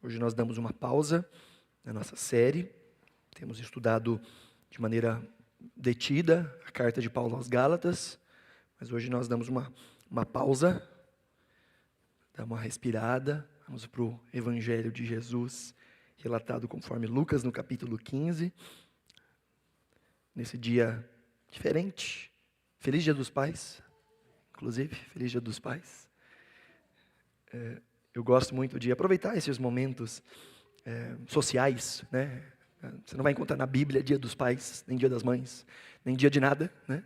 Hoje nós damos uma pausa na nossa série. Temos estudado de maneira detida a carta de Paulo aos Gálatas, mas hoje nós damos uma pausa, damos uma respirada, vamos para o Evangelho de Jesus, relatado conforme Lucas no capítulo 15, nesse dia diferente. Feliz Dia dos Pais, inclusive, Feliz Dia dos Pais. Eu gosto muito de aproveitar esses momentos sociais, né? Você não vai encontrar na Bíblia Dia dos Pais, nem Dia das Mães, nem dia de nada, né?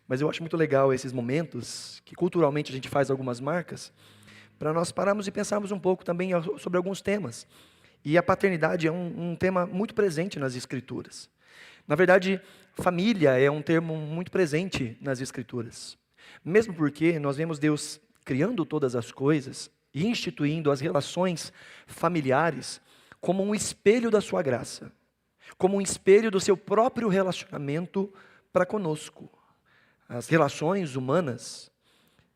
Mas eu acho muito legal esses momentos, que culturalmente a gente faz algumas marcas, para nós pararmos e pensarmos um pouco também sobre alguns temas. E a paternidade é um tema muito presente nas Escrituras. Na verdade, família é um termo muito presente nas Escrituras. Mesmo porque nós vemos Deus criando todas as coisas e instituindo as relações familiares como um espelho da sua graça, como um espelho do seu próprio relacionamento para conosco. As relações humanas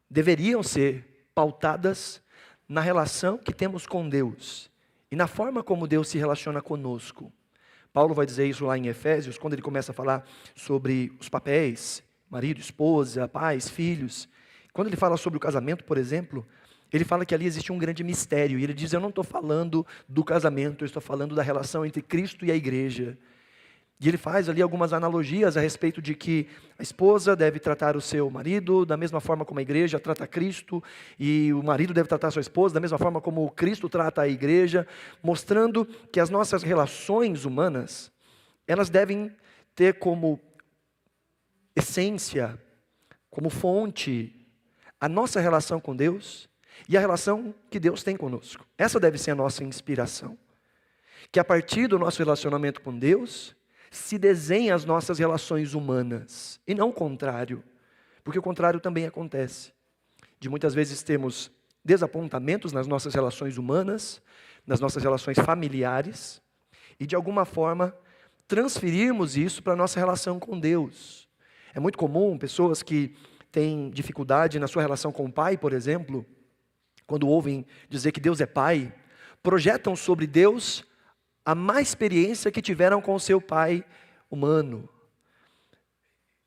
deveriam ser pautadas na relação que temos com Deus e na forma como Deus se relaciona conosco. Paulo vai dizer isso lá em Efésios, quando ele começa a falar sobre os papéis, marido, esposa, pais, filhos. Quando ele fala sobre o casamento, por exemplo, ele fala que ali existe um grande mistério, e ele diz, eu não estou falando do casamento, eu estou falando da relação entre Cristo e a igreja. E ele faz ali algumas analogias a respeito de que a esposa deve tratar o seu marido da mesma forma como a igreja trata Cristo, e o marido deve tratar a sua esposa da mesma forma como Cristo trata a igreja, mostrando que as nossas relações humanas, elas devem ter como essência, como fonte, a nossa relação com Deus, e a relação que Deus tem conosco. Essa deve ser a nossa inspiração. Que a partir do nosso relacionamento com Deus, se desenhem as nossas relações humanas, e não o contrário, porque o contrário também acontece. De muitas vezes termos desapontamentos nas nossas relações humanas, nas nossas relações familiares, e de alguma forma transferirmos isso para a nossa relação com Deus. É muito comum pessoas que têm dificuldade na sua relação com o pai, por exemplo, quando ouvem dizer que Deus é pai, projetam sobre Deus a má experiência que tiveram com o seu pai humano.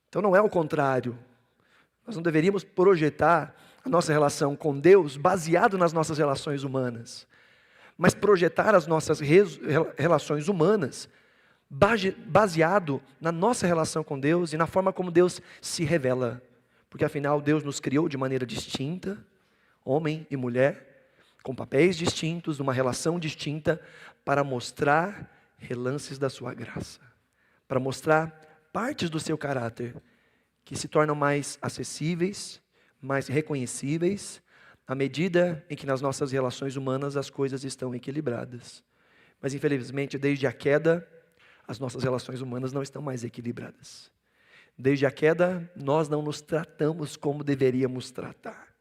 Então não é o contrário. Nós não deveríamos projetar a nossa relação com Deus baseado nas nossas relações humanas, mas projetar as nossas relações humanas baseado na nossa relação com Deus e na forma como Deus se revela. Porque afinal Deus nos criou de maneira distinta, homem e mulher, com papéis distintos, uma relação distinta, para mostrar relances da sua graça, para mostrar partes do seu caráter, que se tornam mais acessíveis, mais reconhecíveis, à medida em que nas nossas relações humanas as coisas estão equilibradas. Mas infelizmente, desde a queda, as nossas relações humanas não estão mais equilibradas. Desde a queda, nós não nos tratamos como deveríamos tratar.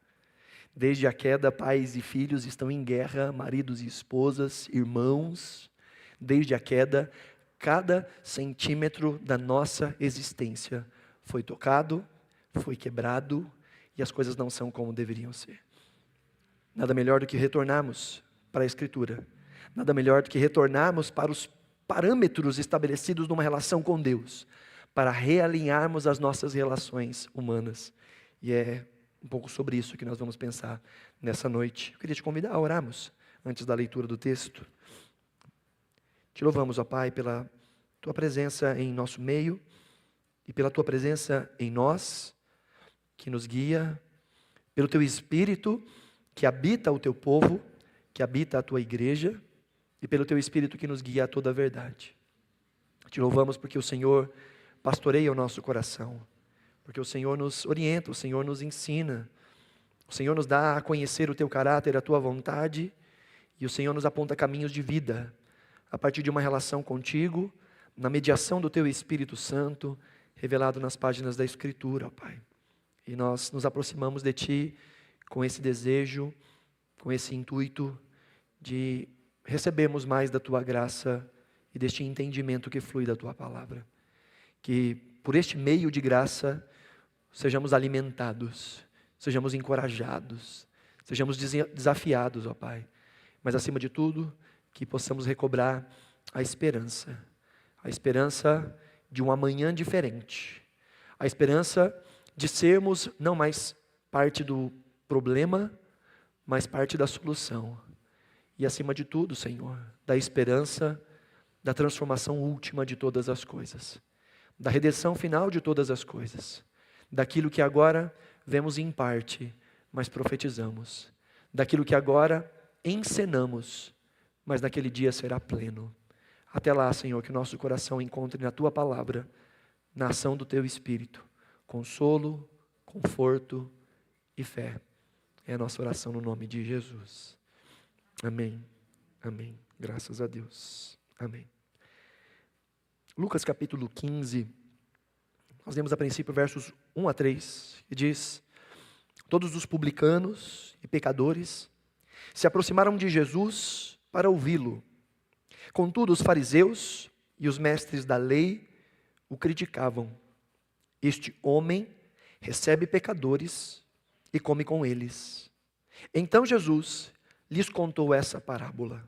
Desde a queda, pais e filhos estão em guerra, maridos e esposas, irmãos. Desde a queda, cada centímetro da nossa existência foi tocado, foi quebrado, e as coisas não são como deveriam ser. Nada melhor do que retornarmos para a Escritura. Nada melhor do que retornarmos para os parâmetros estabelecidos numa relação com Deus, para realinharmos as nossas relações humanas. E é um pouco sobre isso que nós vamos pensar nessa noite. Eu queria te convidar a orarmos antes da leitura do texto. Te louvamos, ó Pai, pela Tua presença em nosso meio e pela Tua presença em nós, que nos guia, pelo Teu Espírito que habita o Teu povo, que habita a Tua igreja, e pelo Teu Espírito que nos guia a toda a verdade. Te louvamos porque o Senhor pastoreia o nosso coração, porque o Senhor nos orienta, o Senhor nos ensina, o Senhor nos dá a conhecer o Teu caráter, a Tua vontade, e o Senhor nos aponta caminhos de vida, a partir de uma relação contigo, na mediação do Teu Espírito Santo, revelado nas páginas da Escritura, ó Pai. E nós nos aproximamos de Ti com esse desejo, com esse intuito de recebermos mais da Tua graça e deste entendimento que flui da Tua palavra. Que por este meio de graça sejamos alimentados, sejamos encorajados, sejamos desafiados, ó Pai. Mas acima de tudo, que possamos recobrar a esperança de um amanhã diferente, a esperança de sermos não mais parte do problema, mas parte da solução. E acima de tudo, Senhor, da esperança da transformação última de todas as coisas, da redenção final de todas as coisas, daquilo que agora vemos em parte, mas profetizamos, daquilo que agora encenamos, mas naquele dia será pleno. Até lá, Senhor, que o nosso coração encontre na Tua palavra, na ação do Teu Espírito, consolo, conforto e fé. É a nossa oração no nome de Jesus. Amém. Amém. Graças a Deus. Amém. Lucas capítulo 15, nós lemos a princípio versos 1 a 3, que diz: todos os publicanos e pecadores se aproximaram de Jesus para ouvi-lo. Contudo, os fariseus e os mestres da lei o criticavam. Este homem recebe pecadores e come com eles. Então Jesus lhes contou essa parábola.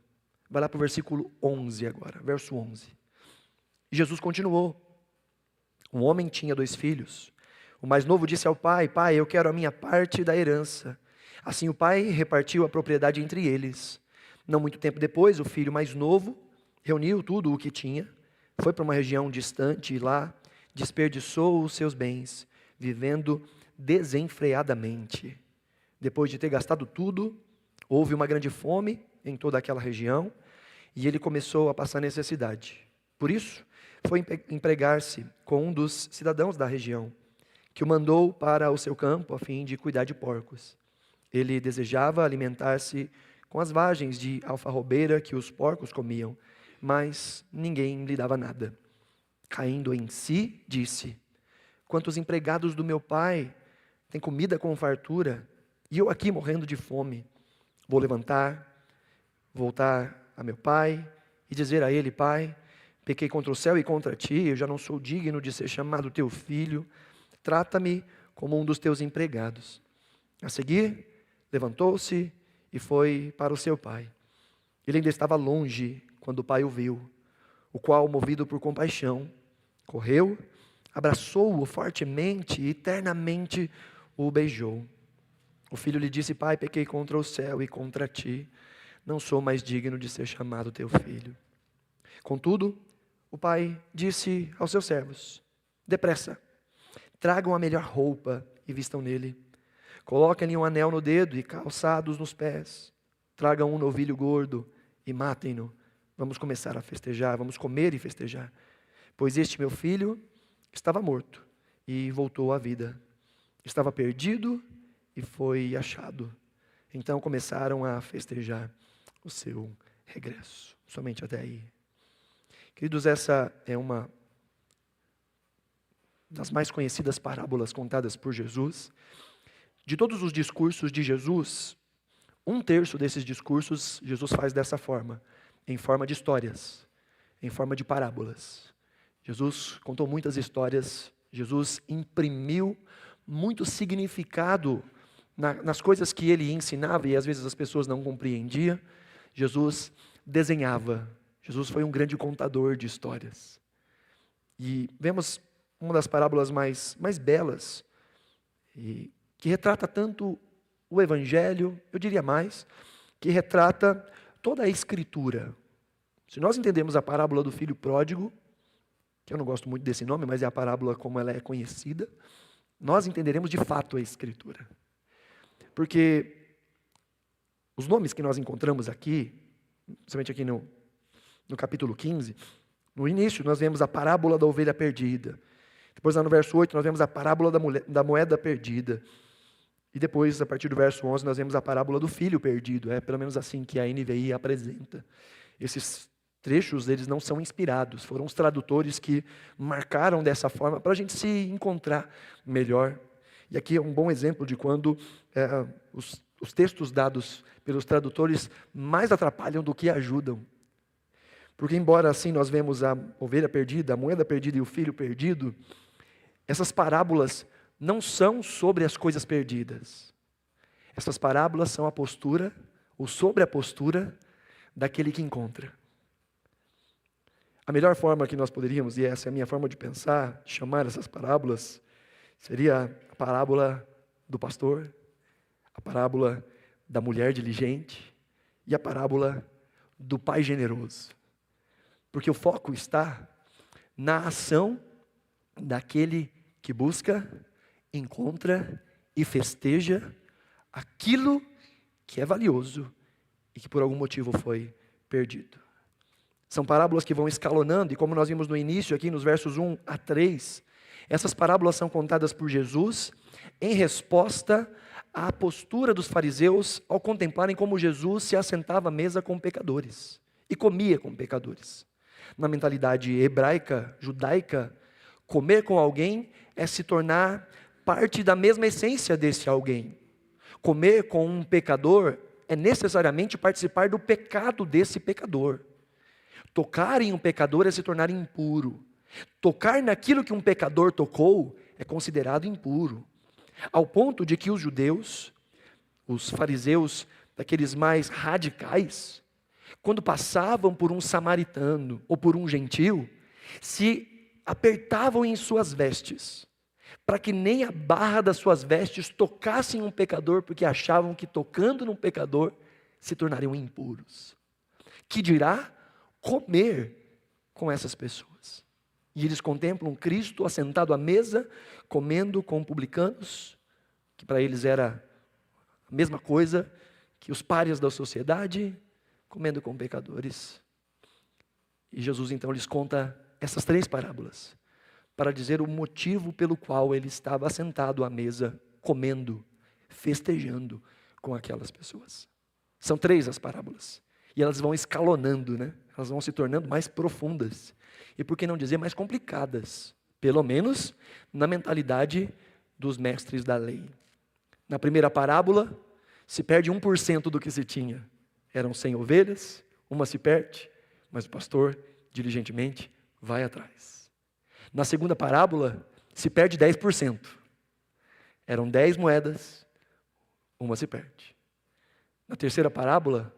Vai lá para o versículo 11 agora, verso 11. Jesus continuou. Um homem tinha 2 filhos. O mais novo disse ao pai: pai, eu quero a minha parte da herança. Assim o pai repartiu a propriedade entre eles. Não muito tempo depois, o filho mais novo reuniu tudo o que tinha, foi para uma região distante e lá desperdiçou os seus bens, vivendo desenfreadamente. Depois de ter gastado tudo, houve uma grande fome em toda aquela região e ele começou a passar necessidade. Por isso, foi empregar-se com um dos cidadãos da região, que o mandou para o seu campo a fim de cuidar de porcos. Ele desejava alimentar-se com as vagens de alfarrobeira que os porcos comiam, mas ninguém lhe dava nada. Caindo em si, disse: quantos empregados do meu pai têm comida com fartura, e eu aqui morrendo de fome? Vou levantar, voltar a meu pai e dizer a ele: pai, pequei contra o céu e contra ti, eu já não sou digno de ser chamado teu filho, trata-me como um dos teus empregados. A seguir, levantou-se e foi para o seu pai. Ele ainda estava longe quando o pai o viu, o qual, movido por compaixão, correu, abraçou-o fortemente e ternamente o beijou. O filho lhe disse: pai, pequei contra o céu e contra ti, não sou mais digno de ser chamado teu filho. Contudo, o pai disse aos seus servos: depressa, tragam a melhor roupa e vistam nele. Coloquem-lhe um anel no dedo e calçados nos pés. Tragam um novilho gordo e matem-no. Vamos começar a festejar, vamos comer e festejar. Pois este meu filho estava morto e voltou à vida. Estava perdido e foi achado. Então começaram a festejar o seu regresso. Somente até aí. Queridos, essa é uma das mais conhecidas parábolas contadas por Jesus. De todos os discursos de Jesus, 1/3 desses discursos Jesus faz dessa forma, em forma de histórias, em forma de parábolas. Jesus contou muitas histórias, Jesus imprimiu muito significado nas coisas que ele ensinava e às vezes as pessoas não compreendiam. Jesus desenhava, Jesus foi um grande contador de histórias. E vemos uma das parábolas mais belas, e que retrata tanto o Evangelho, eu diria mais, que retrata toda a Escritura. Se nós entendemos a parábola do filho pródigo, que eu não gosto muito desse nome, mas é a parábola como ela é conhecida, nós entenderemos de fato a Escritura. Porque os nomes que nós encontramos aqui, principalmente aqui no capítulo 15, no início nós vemos a parábola da ovelha perdida. Depois lá no verso 8 nós vemos a parábola da moeda perdida. E depois, a partir do verso 11, nós vemos a parábola do filho perdido. É pelo menos assim que a NVI apresenta. Esses trechos, eles não são inspirados. Foram os tradutores que marcaram dessa forma para a gente se encontrar melhor. E aqui é um bom exemplo de quando os textos dados pelos tradutores mais atrapalham do que ajudam. Porque embora assim nós vemos a ovelha perdida, a moeda perdida e o filho perdido, essas parábolas não são sobre as coisas perdidas. Essas parábolas são a postura, ou sobre a postura, daquele que encontra. A melhor forma que nós poderíamos, e essa é a minha forma de pensar, de chamar essas parábolas, seria a parábola do pastor, a parábola da mulher diligente e a parábola do pai generoso. Porque o foco está na ação daquele que busca, encontra e festeja aquilo que é valioso e que por algum motivo foi perdido. São parábolas que vão escalonando, e como nós vimos no início aqui nos versos 1 a 3, essas parábolas são contadas por Jesus em resposta à postura dos fariseus ao contemplarem como Jesus se assentava à mesa com pecadores e comia com pecadores. Na mentalidade hebraica, judaica, comer com alguém é se tornar parte da mesma essência desse alguém. Comer com um pecador é necessariamente participar do pecado desse pecador. Tocar em um pecador é se tornar impuro. Tocar naquilo que um pecador tocou é considerado impuro. Ao ponto de que os judeus, os fariseus, daqueles mais radicais, quando passavam por um samaritano ou por um gentil, se apertavam em suas vestes, para que nem a barra das suas vestes tocassem um pecador, porque achavam que tocando num pecador se tornariam impuros. Que dirá comer com essas pessoas? E eles contemplam Cristo assentado à mesa, comendo com publicanos, que para eles era a mesma coisa que os párias da sociedade, comendo com pecadores. E Jesus então lhes conta essas 3 parábolas, para dizer o motivo pelo qual ele estava assentado à mesa, comendo, festejando com aquelas pessoas. São 3 as parábolas, e elas vão escalonando, né? Elas vão se tornando mais profundas, e por que não dizer mais complicadas, pelo menos na mentalidade dos mestres da lei. Na primeira parábola, se perde 1% do que se tinha. Eram 100 ovelhas, uma se perde, mas o pastor diligentemente vai atrás. Na segunda parábola, se perde 10%. Eram 10 moedas, uma se perde. Na terceira parábola,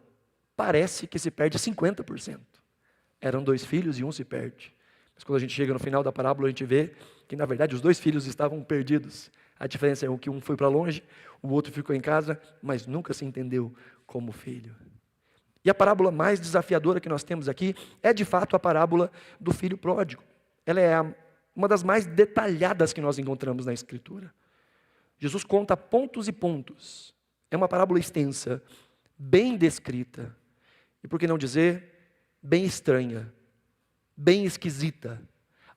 parece que se perde 50%. Eram 2 filhos e um se perde. Mas quando a gente chega no final da parábola, a gente vê que na verdade os 2 filhos estavam perdidos. A diferença é que um foi para longe, o outro ficou em casa, mas nunca se entendeu como filho. E a parábola mais desafiadora que nós temos aqui é de fato a parábola do filho pródigo. Ela é uma das mais detalhadas que nós encontramos na Escritura. Jesus conta pontos e pontos. É uma parábola extensa, bem descrita, e por que não dizer, bem estranha, bem esquisita,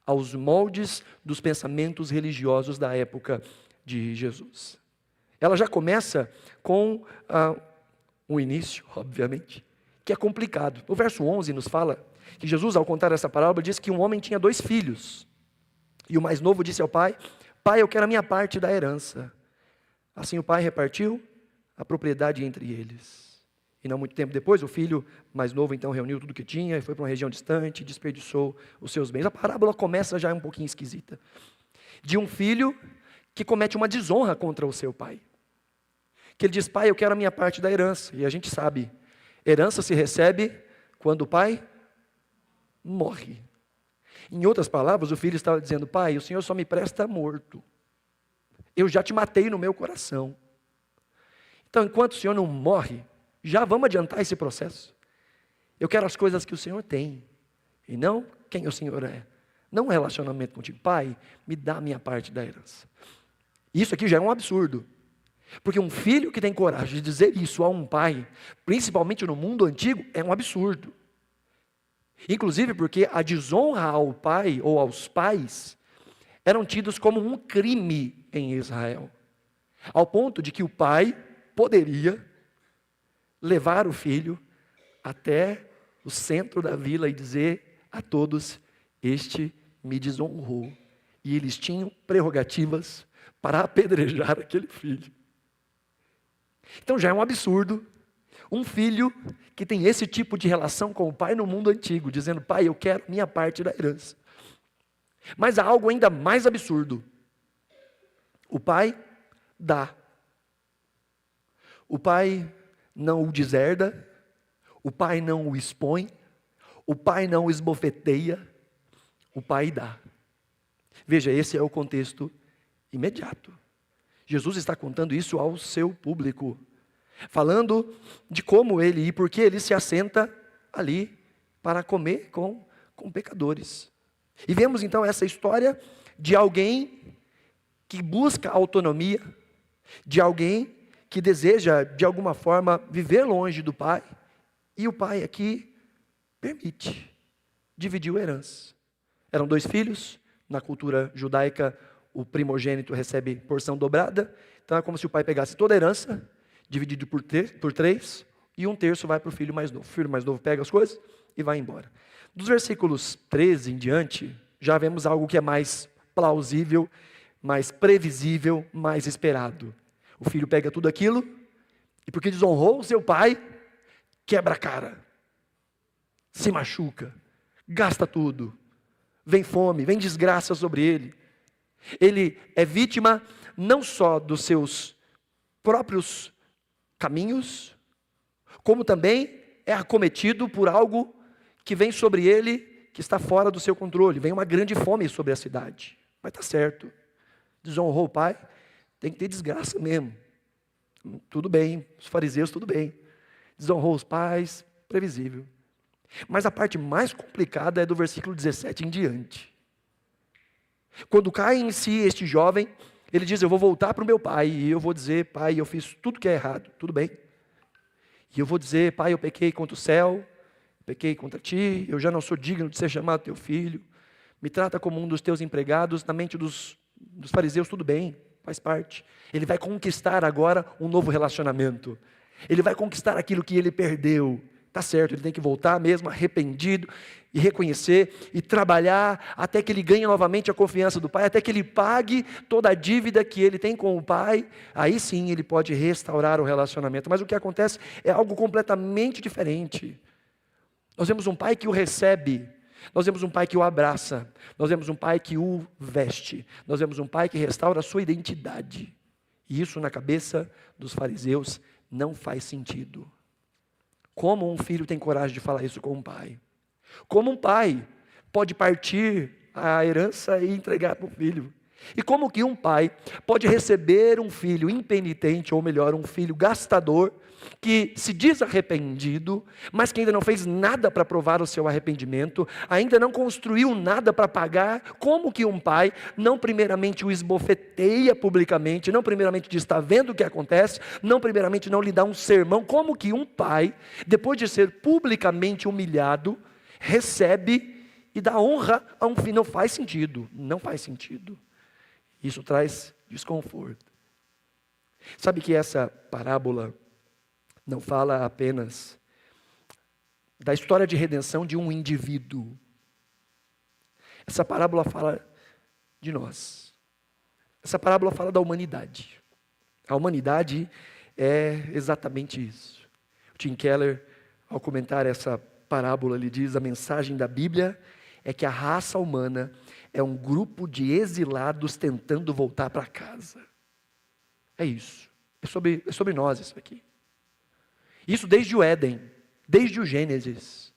aos moldes dos pensamentos religiosos da época de Jesus. Ela já começa com um início, obviamente, que é complicado. O verso 11 nos fala que Jesus, ao contar essa parábola, diz que um homem tinha 2 filhos, e o mais novo disse ao pai: pai, eu quero a minha parte da herança. Assim o pai repartiu a propriedade entre eles. E não muito tempo depois, o filho mais novo então reuniu tudo que tinha e foi para uma região distante e desperdiçou os seus bens. A parábola começa já um pouquinho esquisita. De um filho que comete uma desonra contra o seu pai. Que ele diz: pai, eu quero a minha parte da herança. E a gente sabe, herança se recebe quando o pai morre. Em outras palavras, o filho estava dizendo: pai, o senhor só me presta morto. Eu já te matei no meu coração. Então, enquanto o senhor não morre, já vamos adiantar esse processo. Eu quero as coisas que o senhor tem, e não quem o senhor é. Não um relacionamento contigo. Pai, me dá a minha parte da herança. Isso aqui já é um absurdo. Porque um filho que tem coragem de dizer isso a um pai, principalmente no mundo antigo, é um absurdo. Inclusive porque a desonra ao pai ou aos pais eram tidos como um crime em Israel. Ao ponto de que o pai poderia levar o filho até o centro da vila e dizer a todos: este me desonrou. E eles tinham prerrogativas para apedrejar aquele filho. Então já é um absurdo um filho que tem esse tipo de relação com o pai no mundo antigo, dizendo: pai, eu quero minha parte da herança. Mas há algo ainda mais absurdo. O pai dá. O pai não o deserda, O pai não o expõe, o pai não o esbofeteia, o pai dá. Veja, esse é o contexto imediato. Jesus está contando isso ao seu público, falando de como ele e por que ele se assenta ali para comer com pecadores. E vemos então essa história de alguém que busca autonomia, de alguém que deseja de alguma forma viver longe do pai, e o pai aqui permite, dividiu a herança. Eram 2 filhos, na cultura judaica o primogênito recebe porção dobrada, então é como se o pai pegasse toda a herança, dividido por 3, e 1/3 vai para o filho mais novo. O filho mais novo pega as coisas e vai embora. Dos versículos 13 em diante, já vemos algo que é mais plausível, mais previsível, mais esperado. O filho pega tudo aquilo, e porque desonrou o seu pai, quebra a cara, se machuca, gasta tudo, vem fome, vem desgraça sobre ele. Ele é vítima não só dos seus próprios caminhos, como também é acometido por algo que vem sobre ele, que está fora do seu controle. Vem uma grande fome sobre a cidade. Mas está certo, desonrou o pai, tem que ter desgraça mesmo. Tudo bem, os fariseus, tudo bem. Desonrou os pais, previsível. Mas a parte mais complicada é do versículo 17 em diante. Quando cai em si este jovem, ele diz: eu vou voltar para o meu pai, e eu vou dizer: pai, eu fiz tudo que é errado, tudo bem. E eu vou dizer: pai, eu pequei contra o céu, pequei contra ti, eu já não sou digno de ser chamado teu filho, me trata como um dos teus empregados. Na mente dos fariseus, tudo bem, faz parte. Ele vai conquistar agora um novo relacionamento, ele vai conquistar aquilo que ele perdeu. Está certo, ele tem que voltar mesmo arrependido e reconhecer e trabalhar até que ele ganhe novamente a confiança do pai, até que ele pague toda a dívida que ele tem com o pai. Aí sim ele pode restaurar o relacionamento. Mas o que acontece é algo completamente diferente. Nós vemos um pai que o recebe, nós vemos um pai que o abraça, nós vemos um pai que o veste, nós vemos um pai que restaura a sua identidade. E isso na cabeça dos fariseus não faz sentido. Como um filho tem coragem de falar isso com um pai? Como um pai pode partir a herança e entregar para o filho? E como que um pai pode receber um filho impenitente, ou melhor, um filho gastador, que se diz arrependido, mas que ainda não fez nada para provar o seu arrependimento, ainda não construiu nada para pagar? Como que um pai não primeiramente o esbofeteia publicamente, não primeiramente diz: está vendo o que acontece, não primeiramente não lhe dá um sermão? Como que um pai, depois de ser publicamente humilhado, recebe e dá honra a um filho? Não faz sentido, não faz sentido. Isso traz desconforto. Sabe que essa parábola não fala apenas da história de redenção de um indivíduo. Essa parábola fala de nós. Essa parábola fala da humanidade. A humanidade é exatamente isso. O Tim Keller, ao comentar essa parábola, ele diz: a mensagem da Bíblia é que a raça humana é um grupo de exilados tentando voltar para casa. É isso. É sobre nós isso aqui. Isso desde o Éden, desde o Gênesis,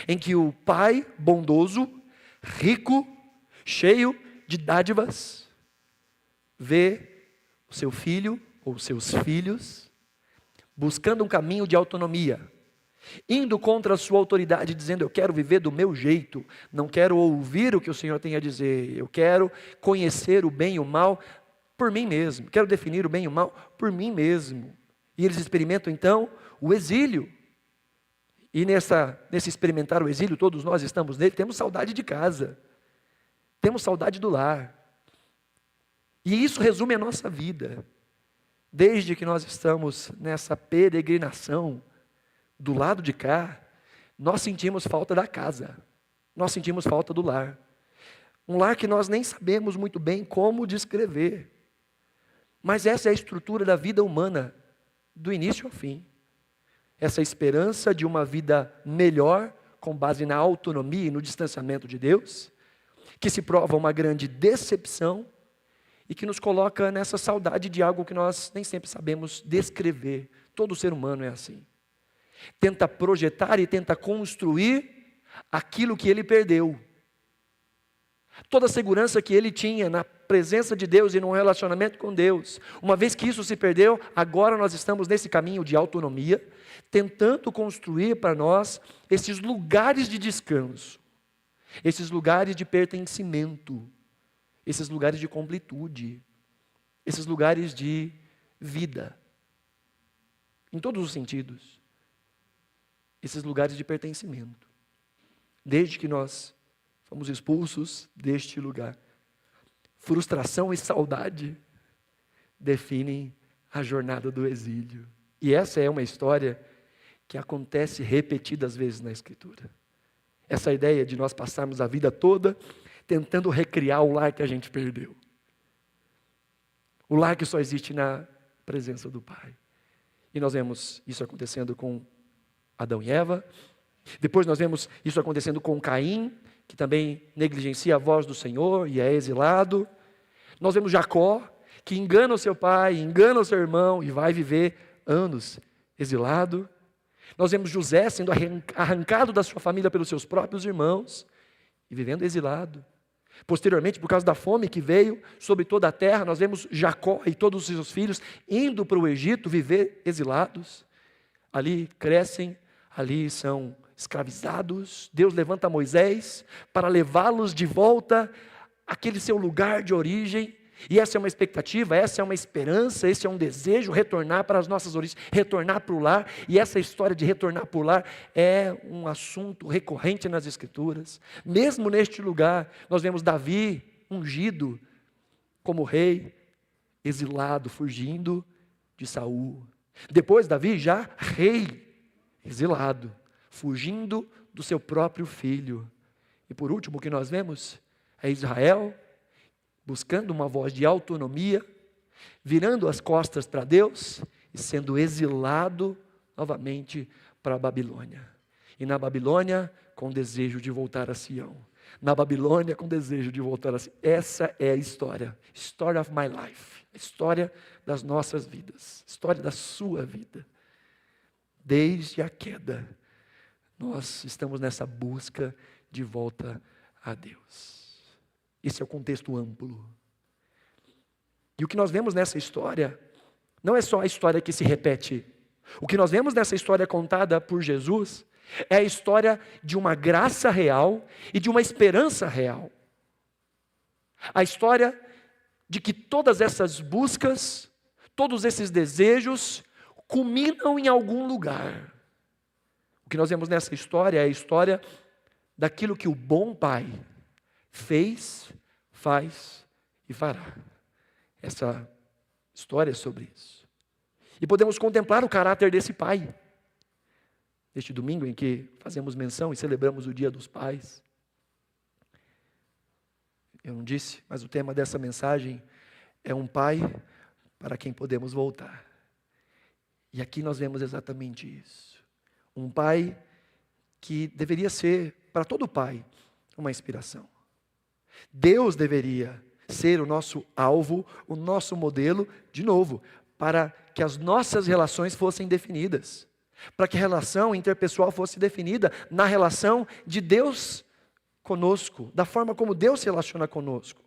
em que o pai bondoso, rico, cheio de dádivas, vê o seu filho ou seus filhos buscando um caminho de autonomia, indo contra a sua autoridade, dizendo: eu quero viver do meu jeito, não quero ouvir o que o Senhor tem a dizer, eu quero conhecer o bem e o mal por mim mesmo, quero definir o bem e o mal por mim mesmo. E eles experimentam então o exílio. E nesse experimentar o exílio, todos nós estamos nele, temos saudade de casa, temos saudade do lar. E isso resume a nossa vida. Desde que nós estamos nessa peregrinação do lado de cá, nós sentimos falta da casa, nós sentimos falta do lar. Um lar que nós nem sabemos muito bem como descrever. Mas essa é a estrutura da vida humana, do início ao fim. Essa esperança de uma vida melhor, com base na autonomia e no distanciamento de Deus, que se prova uma grande decepção e que nos coloca nessa saudade de algo que nós nem sempre sabemos descrever. Todo ser humano é assim. tenta projetar e tenta construir aquilo que ele perdeu. Toda a segurança que ele tinha na presença de Deus e no relacionamento com Deus, uma vez que isso se perdeu, agora nós estamos nesse caminho de autonomia, tentando construir para nós esses lugares de descanso, esses lugares de pertencimento, esses lugares de completude, esses lugares de vida, em todos os sentidos, esses lugares de pertencimento, desde que nós fomos expulsos deste lugar. Frustração e saudade definem a jornada do exílio. E essa é uma história que acontece repetidas vezes na Escritura. Essa ideia de nós passarmos a vida toda tentando recriar o lar que a gente perdeu. O lar que só existe na presença do Pai. E nós vemos isso acontecendo com Adão e Eva. Depois nós vemos isso acontecendo com Caim, que também negligencia a voz do Senhor e é exilado. Nós vemos Jacó, que engana o seu pai, engana o seu irmão e vai viver anos exilado. Nós vemos José sendo arrancado da sua família pelos seus próprios irmãos e vivendo exilado. Posteriormente, por causa da fome que veio sobre toda a terra, nós vemos Jacó e todos os seus filhos indo para o Egito viver exilados. Ali crescem, ali são escravizados. Deus levanta Moisés para levá-los de volta àquele seu lugar de origem. E essa é uma expectativa, essa é uma esperança, esse é um desejo, retornar para as nossas origens, retornar para o lar. E essa história de retornar para o lar é um assunto recorrente nas Escrituras. Mesmo neste lugar, nós vemos Davi ungido como rei, exilado, fugindo de Saul. Depois Davi já rei, exilado, fugindo do seu próprio filho. E por último, o que nós vemos é Israel buscando uma voz de autonomia, virando as costas para Deus e sendo exilado novamente para a Babilônia. E na Babilônia, com desejo de voltar a Sião. Na Babilônia, com desejo de voltar a Sião. Essa é a história. Story of my life. A história das nossas vidas. A história da sua vida. Desde a queda, nós estamos nessa busca de volta a Deus. Esse é o contexto amplo. E o que nós vemos nessa história, não é só a história que se repete. O que nós vemos nessa história contada por Jesus, é a história de uma graça real e de uma esperança real. A história de que todas essas buscas, todos esses desejos, culminam em algum lugar. O que nós vemos nessa história é a história daquilo que o bom Pai fez, faz e fará. Essa história é sobre isso. E podemos contemplar o caráter desse Pai. Neste domingo em que fazemos menção e celebramos o Dia dos Pais. Eu não disse, mas o tema dessa mensagem é um Pai para quem podemos voltar. E aqui nós vemos exatamente isso. Um Pai que deveria ser, para todo pai, uma inspiração. Deus deveria ser o nosso alvo, o nosso modelo, de novo, para que as nossas relações fossem definidas. Para que a relação interpessoal fosse definida na relação de Deus conosco, da forma como Deus se relaciona conosco.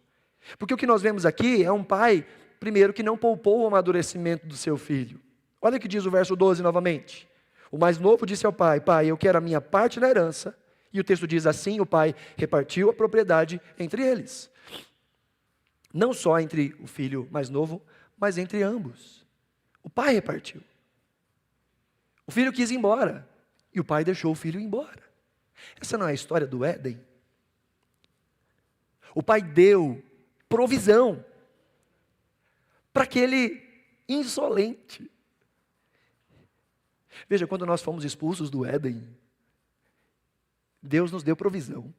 Porque o que nós vemos aqui é um pai, primeiro, que não poupou o amadurecimento do seu filho. Olha o que diz o verso 12 novamente. O mais novo disse ao pai: Pai, eu quero a minha parte na herança. E o texto diz assim: o pai repartiu a propriedade entre eles. Não só entre o filho mais novo, mas entre ambos. O pai repartiu. O filho quis ir embora, e o pai deixou o filho ir embora. Essa não é a história do Éden? O pai deu provisão para aquele insolente. Veja, quando nós fomos expulsos do Éden, Deus nos deu provisão.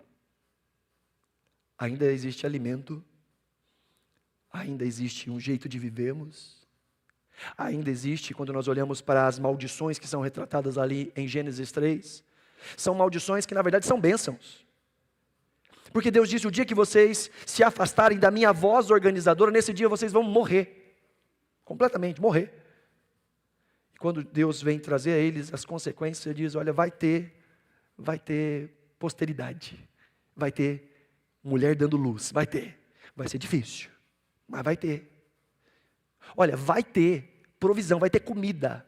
Ainda existe alimento, ainda existe um jeito de vivermos, ainda existe, quando nós olhamos para as maldições que são retratadas ali em Gênesis 3, são maldições que na verdade são bênçãos. Porque Deus disse: o dia que vocês se afastarem da minha voz organizadora, nesse dia vocês vão morrer. Completamente, morrer. Quando Deus vem trazer a eles as consequências, ele diz, olha, vai ter posteridade, vai ter mulher dando luz, vai ser difícil, mas vai ter. Olha, vai ter provisão, vai ter comida,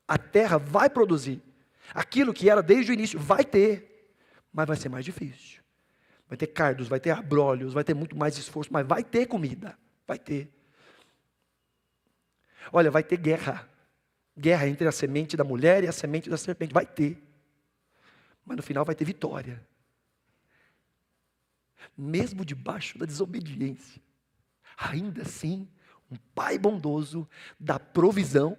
a terra vai produzir, aquilo que era desde o início, vai ter, mas vai ser mais difícil. Vai ter cardos, vai ter abrolhos, vai ter muito mais esforço, mas vai ter comida, vai ter. Olha, vai ter guerra entre a semente da mulher e a semente da serpente, vai ter. Mas no final vai ter vitória. Mesmo debaixo da desobediência, ainda assim, um pai bondoso dá provisão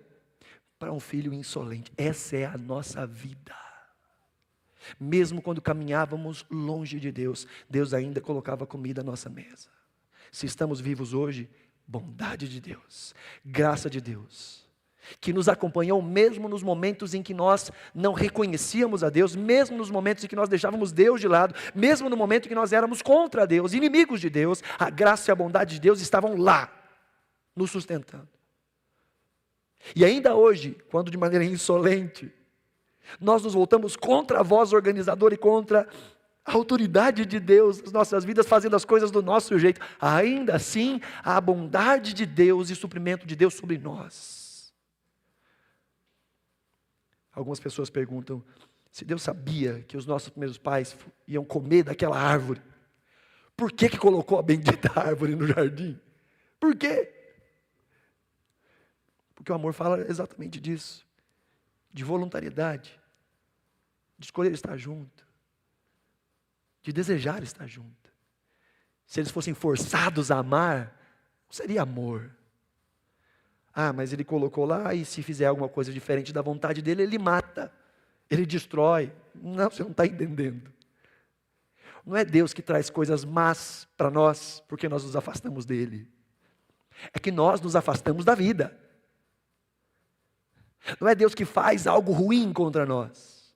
para um filho insolente. Essa é a nossa vida. Mesmo quando caminhávamos longe de Deus, Deus ainda colocava comida à nossa mesa. Se estamos vivos hoje, bondade de Deus, graça de Deus, que nos acompanhou mesmo nos momentos em que nós não reconhecíamos a Deus, mesmo nos momentos em que nós deixávamos Deus de lado, mesmo no momento em que nós éramos contra Deus, inimigos de Deus, a graça e a bondade de Deus estavam lá, nos sustentando. E ainda hoje, quando de maneira insolente, nós nos voltamos contra a voz organizadora e contra a autoridade de Deus nas nossas vidas, fazendo as coisas do nosso jeito, ainda assim, a bondade de Deus e o suprimento de Deus sobre nós. Algumas pessoas perguntam, se Deus sabia que os nossos primeiros pais iam comer daquela árvore, por que colocou a bendita árvore no jardim? Por quê? Porque o amor fala exatamente disso, de voluntariedade, de escolher estar junto, de desejar estar junto. Se eles fossem forçados a amar, não seria amor. Ah, mas ele colocou lá e se fizer alguma coisa diferente da vontade dele, ele mata, ele destrói. Não, você não está entendendo. Não é Deus que traz coisas más para nós, porque nós nos afastamos dele. É que nós nos afastamos da vida. Não é Deus que faz algo ruim contra nós.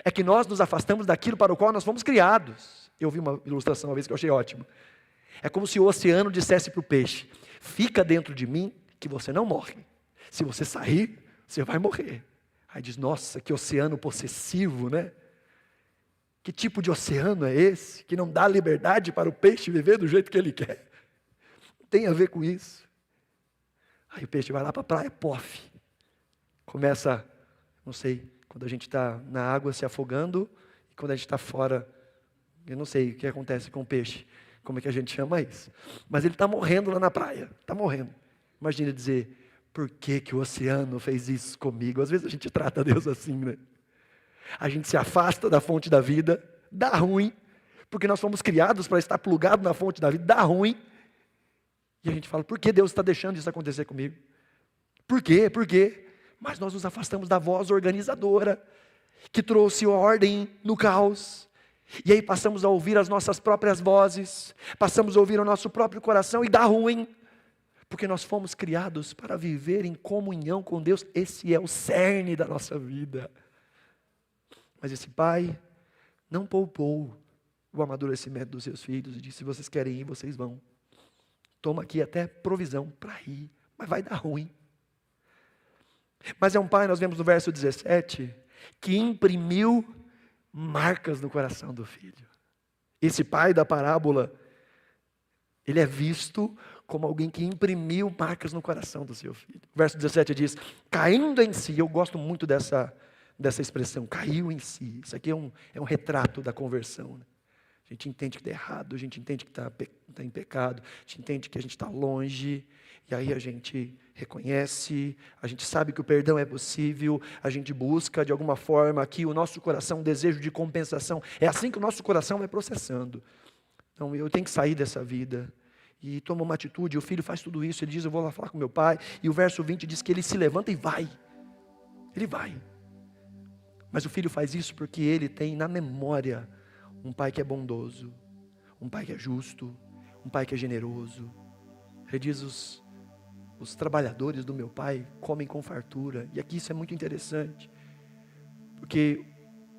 É que nós nos afastamos daquilo para o qual nós fomos criados. Eu vi uma ilustração uma vez que eu achei ótima. É como se o oceano dissesse para o peixe, fica dentro de mim que você não morre. Se você sair, você vai morrer. Aí diz, nossa, que oceano possessivo, né? Que tipo de oceano é esse? Que não dá liberdade para o peixe viver do jeito que ele quer. Não tem a ver com isso. Aí o peixe vai lá para a praia, pof. Começa, não sei, quando a gente está na água se afogando, e quando a gente está fora, eu não sei o que acontece com o peixe, como é que a gente chama isso. Mas ele está morrendo lá na praia, está morrendo. Imagina dizer, por que o oceano fez isso comigo? Às vezes a gente trata Deus assim, né? A gente se afasta da fonte da vida, dá ruim, porque nós fomos criados para estar plugado na fonte da vida, dá ruim. E a gente fala, por que Deus está deixando isso acontecer comigo? Por quê? Por quê? Mas nós nos afastamos da voz organizadora, que trouxe ordem no caos. E aí passamos a ouvir as nossas próprias vozes, passamos a ouvir o nosso próprio coração e dá ruim. Porque nós fomos criados para viver em comunhão com Deus. Esse é o cerne da nossa vida. Mas esse pai não poupou o amadurecimento dos seus filhos e disse, se vocês querem ir, vocês vão. Toma aqui até provisão para ir, mas vai dar ruim. Mas é um pai, nós vemos no verso 17, que imprimiu marcas no coração do filho. Esse pai da parábola, ele é visto como alguém que imprimiu marcas no coração do seu filho. O verso 17 diz, caindo em si, eu gosto muito dessa expressão, caiu em si. Isso aqui é um retrato da conversão, né? A gente entende que está errado, a gente entende que está em pecado, a gente entende que a gente está longe, e aí a gente reconhece, a gente sabe que o perdão é possível, a gente busca de alguma forma aqui o nosso coração, um desejo de compensação. É assim que o nosso coração vai processando. Então eu tenho que sair dessa vida. E toma uma atitude, o filho faz tudo isso, ele diz, eu vou lá falar com meu pai, e o verso 20 diz que ele se levanta e vai. Ele vai. Mas o filho faz isso porque ele tem na memória um pai que é bondoso, um pai que é justo, um pai que é generoso. Ele diz, os trabalhadores do meu pai comem com fartura. E aqui isso é muito interessante, porque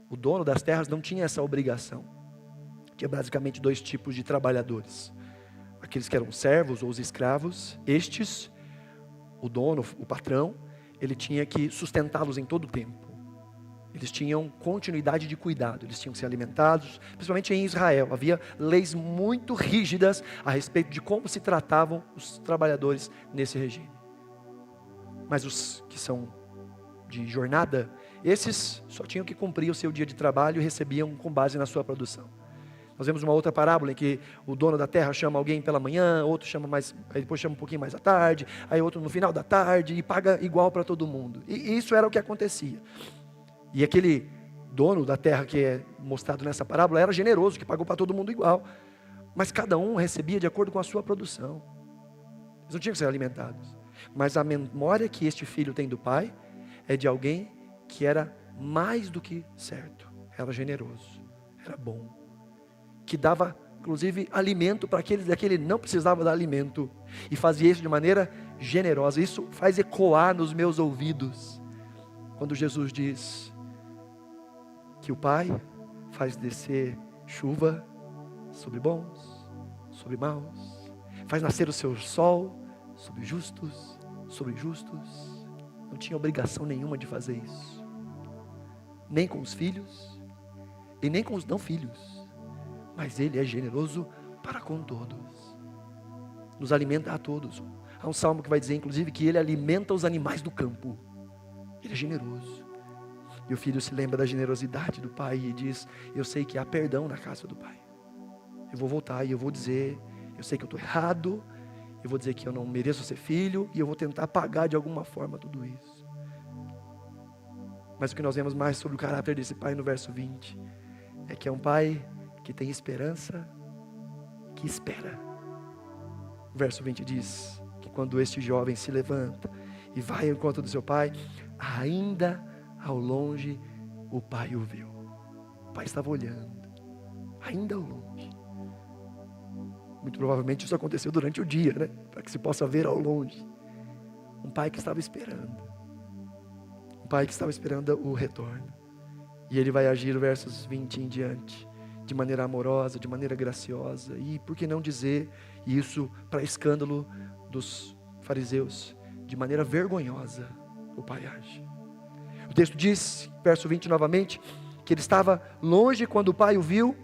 o dono das terras não tinha essa obrigação. Tinha basicamente dois tipos de trabalhadores. Aqueles que eram servos ou os escravos. Estes, o dono, o patrão, ele tinha que sustentá-los em todo o tempo. Eles tinham continuidade de cuidado, eles tinham que ser alimentados, principalmente em Israel. Havia leis muito rígidas a respeito de como se tratavam os trabalhadores nesse regime. Mas os que são de jornada, esses só tinham que cumprir o seu dia de trabalho e recebiam com base na sua produção. Nós vemos uma outra parábola em que o dono da terra chama alguém pela manhã, outro chama mais, aí depois chama um pouquinho mais à tarde, aí outro no final da tarde, e paga igual para todo mundo. E isso era o que acontecia. E aquele dono da terra que é mostrado nessa parábola era generoso, que pagou para todo mundo igual. Mas cada um recebia de acordo com a sua produção. Eles não tinham que ser alimentados. Mas a memória que este filho tem do pai é de alguém que era mais do que certo. Era generoso, era bom. Que dava, inclusive, alimento para aqueles que ele não precisava dar alimento. E fazia isso de maneira generosa. Isso faz ecoar nos meus ouvidos. Quando Jesus diz que o Pai faz descer chuva sobre bons, sobre maus, faz nascer o seu sol sobre justos, sobre injustos. Não tinha obrigação nenhuma de fazer isso, nem com os filhos e nem com os não filhos, mas Ele é generoso para com todos, nos alimenta a todos. Há um salmo que vai dizer inclusive que Ele alimenta os animais do campo. Ele é generoso. E o filho se lembra da generosidade do pai e diz: eu sei que há perdão na casa do pai. Eu vou voltar e eu vou dizer, eu sei que eu estou errado, eu vou dizer que eu não mereço ser filho, e eu vou tentar pagar de alguma forma tudo isso. Mas o que nós vemos mais sobre o caráter desse pai no verso 20, é que é um pai que tem esperança, que espera. O verso 20 diz que quando este jovem se levanta e vai ao encontro do seu pai, ainda ao longe o pai o viu. O pai estava olhando, ainda ao longe. Muito provavelmente isso aconteceu durante o dia, né? Para que se possa ver ao longe. Um pai que estava esperando. Um pai que estava esperando o retorno. E ele vai agir, versos 20 em diante, de maneira amorosa, de maneira graciosa. E por que não dizer isso para escândalo dos fariseus? De maneira vergonhosa, o pai age. O texto diz, verso 20 novamente, que ele estava longe quando o pai o viu,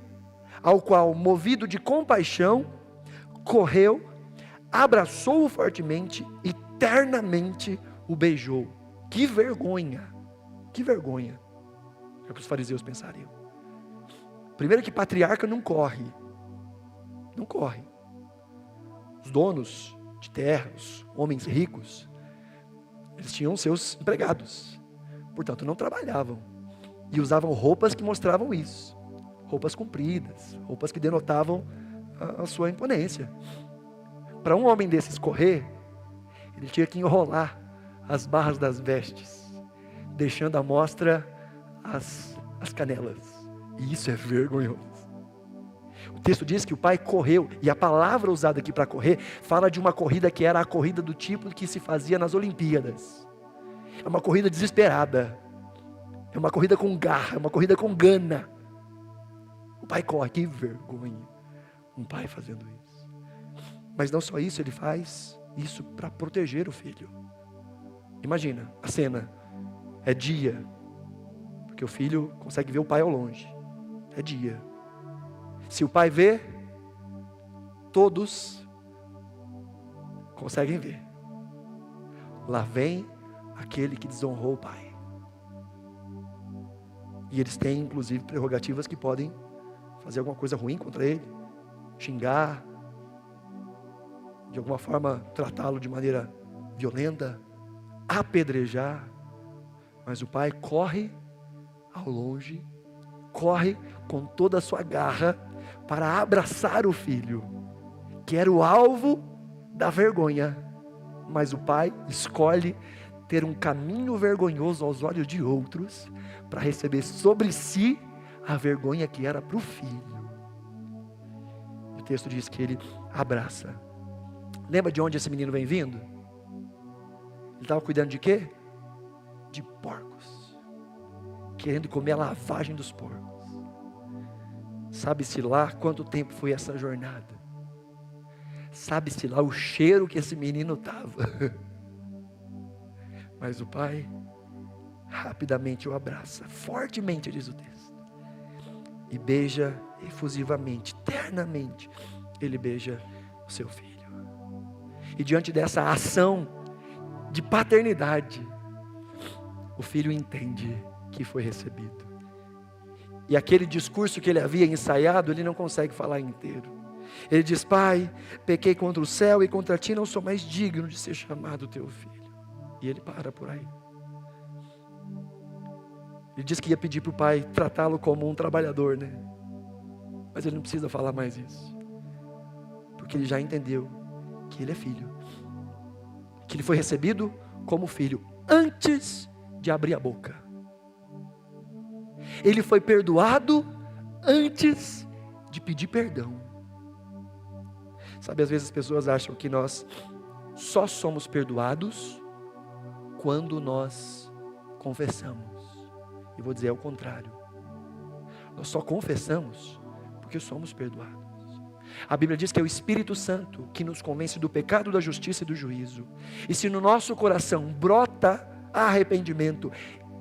ao qual, movido de compaixão, correu, abraçou-o fortemente e ternamente o beijou. Que vergonha, que vergonha, é o que os fariseus pensariam. Primeiro que patriarca não corre, não corre. Os donos de terra, os homens ricos, eles tinham seus empregados, portanto não trabalhavam, e usavam roupas que mostravam isso, roupas compridas, roupas que denotavam a sua imponência. Para um homem desses correr, ele tinha que enrolar as barras das vestes, deixando à mostra as canelas, e isso é vergonhoso. O texto diz que o pai correu, e a palavra usada aqui para correr, fala de uma corrida que era a corrida do tipo que se fazia nas Olimpíadas. É uma corrida desesperada, é uma corrida com garra, é uma corrida com gana. O pai corre, que vergonha, um pai fazendo isso. Mas não só isso, ele faz isso para proteger o filho. Imagina, a cena, é dia, porque o filho consegue ver o pai ao longe, é dia. Se o pai vê, todos conseguem ver. Lá vem aquele que desonrou o pai. E eles têm inclusive prerrogativas que podem fazer alguma coisa ruim contra ele, xingar, de alguma forma tratá-lo de maneira violenta, apedrejar. Mas o pai corre ao longe, corre com toda a sua garra para abraçar o filho, que era o alvo da vergonha. Mas o pai escolhe ter um caminho vergonhoso aos olhos de outros, para receber sobre si a vergonha que era para o filho. O texto diz que ele abraça. Lembra de onde esse menino vem vindo? Ele estava cuidando de quê? De porcos, querendo comer a lavagem dos porcos. Sabe-se lá quanto tempo foi essa jornada. Sabe-se lá o cheiro que esse menino estava. Mas o pai rapidamente o abraça, fortemente, diz o texto, e beija efusivamente, ternamente, ele beija o seu filho. E diante dessa ação de paternidade, o filho entende que foi recebido. E aquele discurso que ele havia ensaiado, ele não consegue falar inteiro. Ele diz: pai, pequei contra o céu e contra ti, não sou mais digno de ser chamado teu filho. E ele para por aí. Ele diz que ia pedir para o pai tratá-lo como um trabalhador, né? Mas ele não precisa falar mais isso, porque ele já entendeu que ele é filho, que ele foi recebido como filho antes de abrir a boca. Ele foi perdoado antes de pedir perdão. Sabe, às vezes as pessoas acham que nós só somos perdoados quando nós confessamos. E vou dizer ao contrário. Nós só confessamos porque somos perdoados. A Bíblia diz que é o Espírito Santo que nos convence do pecado, da justiça e do juízo. E se no nosso coração brota arrependimento,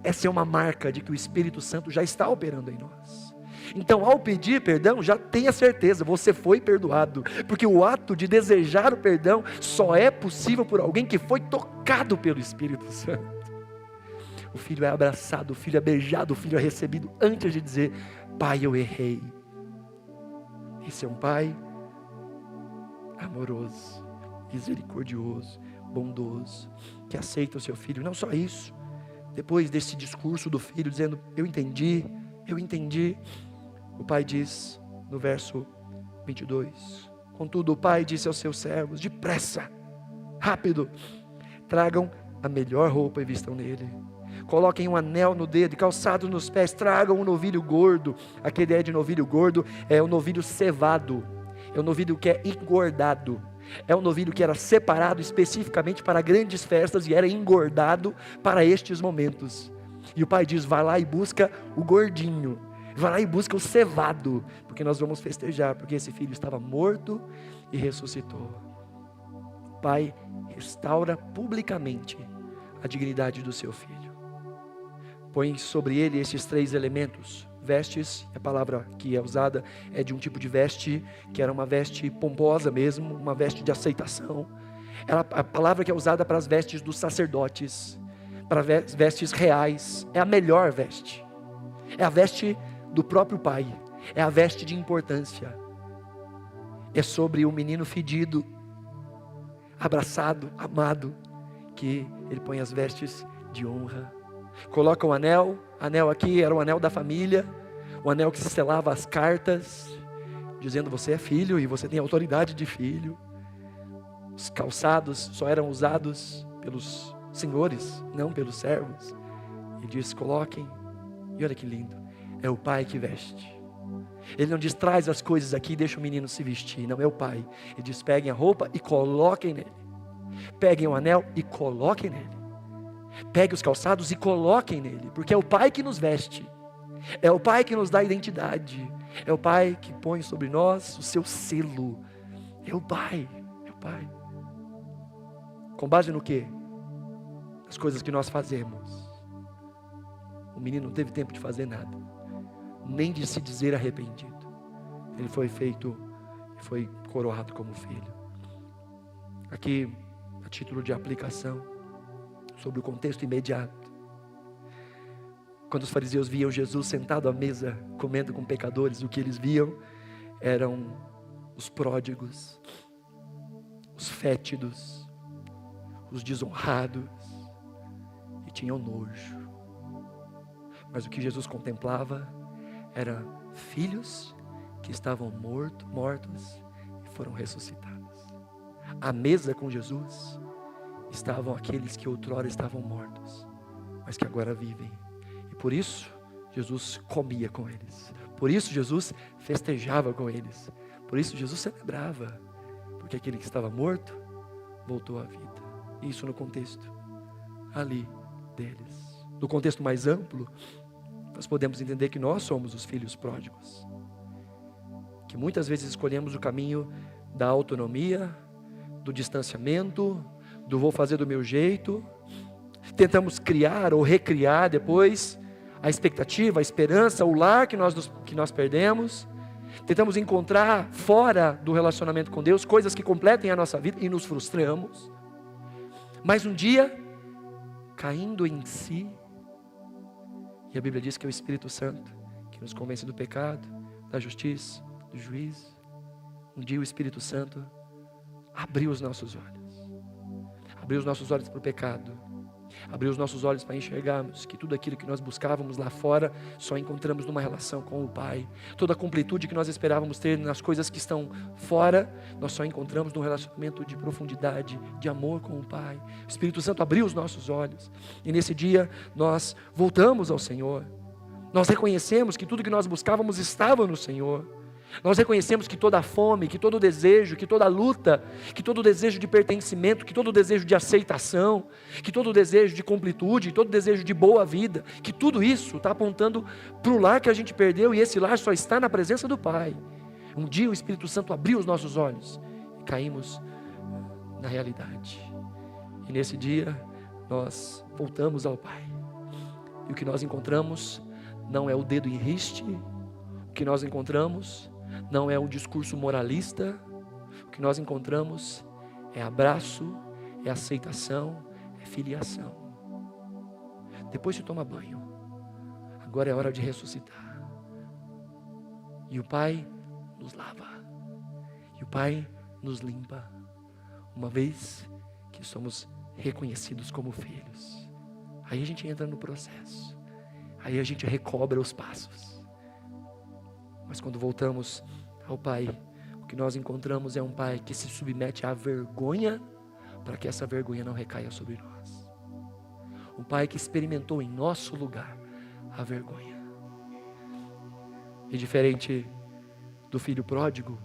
essa é uma marca de que o Espírito Santo já está operando em nós. Então, ao pedir perdão, já tenha certeza, você foi perdoado. Porque o ato de desejar o perdão só é possível por alguém que foi tocado pelo Espírito Santo. O filho é abraçado, o filho é beijado, o filho é recebido antes de dizer: pai, eu errei. Esse é um pai amoroso, misericordioso, bondoso, que aceita o seu filho. Não só isso, depois desse discurso do filho dizendo: eu entendi, o pai diz no verso 22, contudo o pai disse aos seus servos: depressa, rápido, tragam a melhor roupa e vistam nele, coloquem um anel no dedo e calçados nos pés, tragam um novilho gordo. Aquela ideia de novilho gordo é o novilho cevado, é o novilho que é engordado, é um novilho que era separado especificamente para grandes festas e era engordado para estes momentos. E o pai diz: vai lá e busca o gordinho, vai lá e busca o cevado, porque nós vamos festejar, porque esse filho estava morto e ressuscitou. O pai restaura publicamente a dignidade do seu filho, põe sobre ele esses 3 elementos: vestes. A palavra que é usada é de um tipo de veste que era uma veste pomposa mesmo, uma veste de aceitação. A palavra que é usada para as vestes dos sacerdotes, para vestes reais, é a melhor veste, é a veste do próprio pai, é a veste de importância. É sobre o menino fedido, abraçado, amado, que ele põe as vestes de honra. Coloca um anel aqui era o anel da família, o anel que se selava as cartas, dizendo: você é filho e você tem autoridade de filho. Os calçados só eram usados pelos senhores, não pelos servos. E diz: coloquem, e olha que lindo, é o pai que veste. Ele não diz: traz as coisas aqui e deixa o menino se vestir. Não, é o pai. Ele diz: peguem a roupa e coloquem nele, peguem o anel e coloquem nele, pegue os calçados e coloquem nele, porque é o pai que nos veste, é o pai que nos dá identidade, é o pai que põe sobre nós o seu selo, é o pai. Com base no quê? As coisas que nós fazemos. O menino não teve tempo de fazer nada, nem de se dizer arrependido. Ele foi feito, foi coroado como filho. Aqui, a título de aplicação, sobre o contexto imediato. Quando os fariseus viam Jesus sentado à mesa, comendo com pecadores, o que eles viam eram os pródigos, os fétidos, os desonrados, e tinham nojo. Mas o que Jesus contemplava eram filhos que estavam mortos e foram ressuscitados. À mesa com Jesus estavam aqueles que outrora estavam mortos, mas que agora vivem. E por isso Jesus comia com eles, por isso Jesus festejava com eles, por isso Jesus celebrava, porque aquele que estava morto voltou à vida. Isso no contexto ali deles. No contexto mais amplo, nós podemos entender que nós somos os filhos pródigos, que muitas vezes escolhemos o caminho da autonomia, do distanciamento, do vou fazer do meu jeito, Tentamos criar ou recriar depois a expectativa, a esperança, o lar que nós perdemos. Tentamos encontrar fora do relacionamento com Deus coisas que completem a nossa vida e nos frustramos. Mas um dia, caindo em si, e a Bíblia diz que é o Espírito Santo que nos convence do pecado, da justiça, do juízo. Um dia o Espírito Santo abriu os nossos olhos. Abriu os nossos olhos para o pecado. Abriu os nossos olhos para enxergarmos que tudo aquilo que nós buscávamos lá fora só encontramos numa relação com o Pai. Toda a completude que nós esperávamos ter nas coisas que estão fora, nós só encontramos num relacionamento de profundidade, de amor com o Pai. O Espírito Santo abriu os nossos olhos. E nesse dia nós voltamos ao Senhor. Nós reconhecemos que tudo que nós buscávamos estava no Senhor. Nós reconhecemos que toda a fome, que todo o desejo, que toda a luta, que todo o desejo de pertencimento, que todo o desejo de aceitação, que todo o desejo de completude, todo o desejo de boa vida, que tudo isso está apontando para o lar que a gente perdeu, e esse lar só está na presença do Pai. Um dia o Espírito Santo abriu os nossos olhos e caímos na realidade. E nesse dia nós voltamos ao Pai. E o que nós encontramos não é o dedo em riste, o que nós encontramos não é um discurso moralista. O que nós encontramos é abraço, é aceitação, é filiação. Depois de tomar banho, agora é hora de ressuscitar. E o Pai nos lava. E o Pai nos limpa. Uma vez que somos reconhecidos como filhos. Aí a gente entra no processo. Aí a gente recobra os passos. Mas quando voltamos ao Pai, o que nós encontramos é um Pai que se submete à vergonha, para que essa vergonha não recaia sobre nós. Um Pai que experimentou em nosso lugar a vergonha. E diferente do filho pródigo,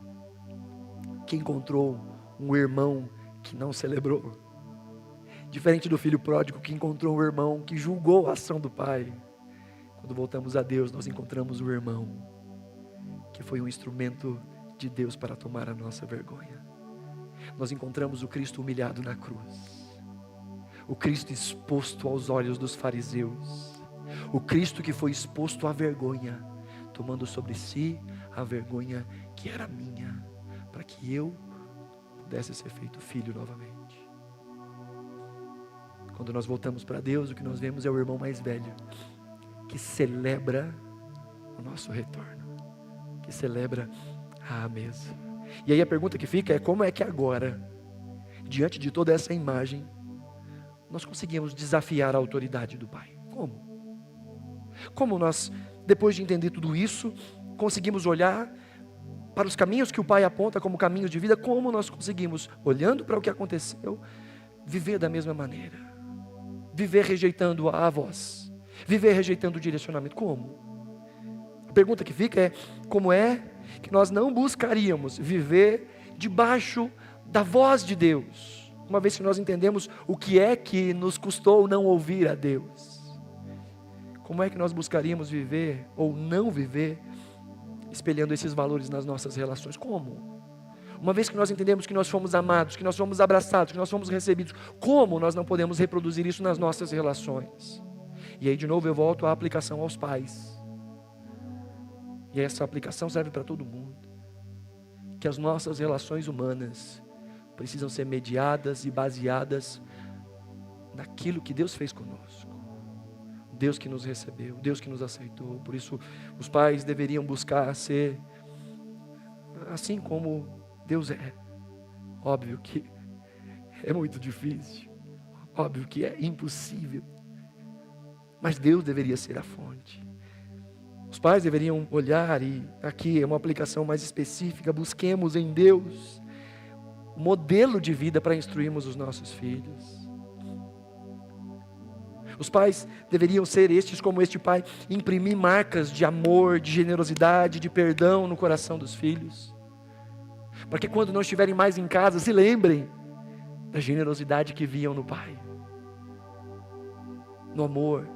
que encontrou um irmão que não celebrou. Diferente do filho pródigo que encontrou um irmão que julgou a ação do Pai. Quando voltamos a Deus, nós encontramos o irmão que foi um instrumento de Deus para tomar a nossa vergonha. Nós encontramos o Cristo humilhado na cruz, o Cristo exposto aos olhos dos fariseus, o Cristo que foi exposto à vergonha, tomando sobre si a vergonha que era minha, para que eu pudesse ser feito filho novamente. Quando nós voltamos para Deus, o que nós vemos é o irmão mais velho, que celebra o nosso retorno, que celebra a mesa. E aí a pergunta que fica é: como é que agora, diante de toda essa imagem, nós conseguimos desafiar a autoridade do Pai? Como nós, depois de entender tudo isso, conseguimos olhar para os caminhos que o Pai aponta como caminhos de vida? Como nós conseguimos, olhando para o que aconteceu, viver da mesma maneira? Viver rejeitando a voz, viver rejeitando o direcionamento. Como? A pergunta que fica é: como é que nós não buscaríamos viver debaixo da voz de Deus, uma vez que nós entendemos o que é que nos custou não ouvir a Deus? Como é que nós buscaríamos viver ou não viver espelhando esses valores nas nossas relações? Como? Uma vez que nós entendemos que nós fomos amados, que nós fomos abraçados, que nós fomos recebidos, como nós não podemos reproduzir isso nas nossas relações? E aí de novo eu volto à aplicação aos pais. E essa aplicação serve para todo mundo. Que as nossas relações humanas precisam ser mediadas e baseadas naquilo que Deus fez conosco. Deus que nos recebeu, Deus que nos aceitou. Por isso, os pais deveriam buscar ser assim como Deus é. Óbvio que é muito difícil. Óbvio que é impossível. Mas Deus deveria ser a fonte. Os pais deveriam olhar, e aqui é uma aplicação mais específica: busquemos em Deus um modelo de vida para instruirmos os nossos filhos. Os pais deveriam ser estes como este pai, imprimir marcas de amor, de generosidade, de perdão no coração dos filhos, para que quando não estiverem mais em casa, se lembrem da generosidade que viam no pai, no amor,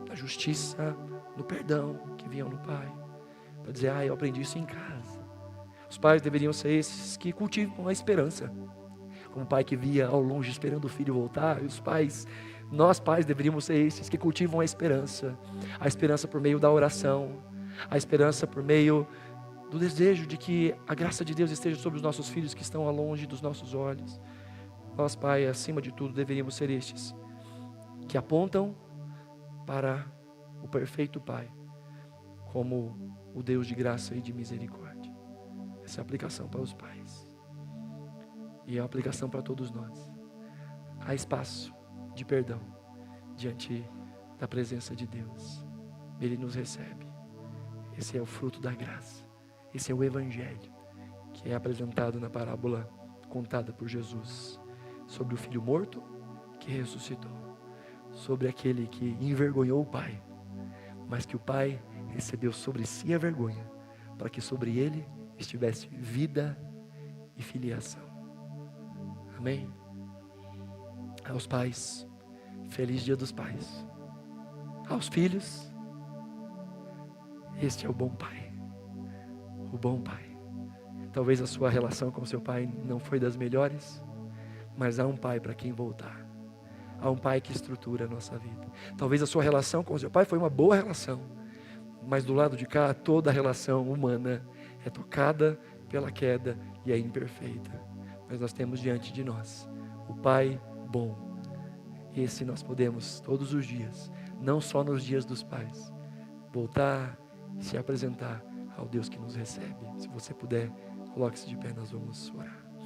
na justiça, no perdão que viam no pai, para dizer: eu aprendi isso em casa. Os pais deveriam ser esses que cultivam a esperança, como pai que via ao longe esperando o filho voltar. E os pais, nós pais deveríamos ser esses que cultivam a esperança por meio da oração, a esperança por meio do desejo de que a graça de Deus esteja sobre os nossos filhos que estão ao longe dos nossos olhos. Nós, Pai, acima de tudo, deveríamos ser estes que apontam para o perfeito Pai, como o Deus de graça e de misericórdia. Essa é a aplicação para os pais. E é a aplicação para todos nós. Há espaço de perdão diante da presença de Deus. Ele nos recebe. Esse é o fruto da graça. Esse é o Evangelho que é apresentado na parábola contada por Jesus sobre o filho morto que ressuscitou, sobre aquele que envergonhou o pai, mas que o pai recebeu sobre si a vergonha, para que sobre ele estivesse vida e filiação. Amém? Aos pais, feliz Dia dos Pais. Aos filhos, este é o bom pai. O bom pai. Talvez a sua relação com seu pai não foi das melhores, mas há um pai para quem voltar. Há um pai que estrutura a nossa vida. Talvez a sua relação com seu pai foi uma boa relação, mas do lado de cá toda a relação humana é tocada pela queda e é imperfeita. Mas nós temos diante de nós o Pai bom. Esse nós podemos todos os dias, não só nos dias dos pais, voltar e se apresentar ao Deus que nos recebe. Se você puder, coloque-se de pé, nós vamos orar.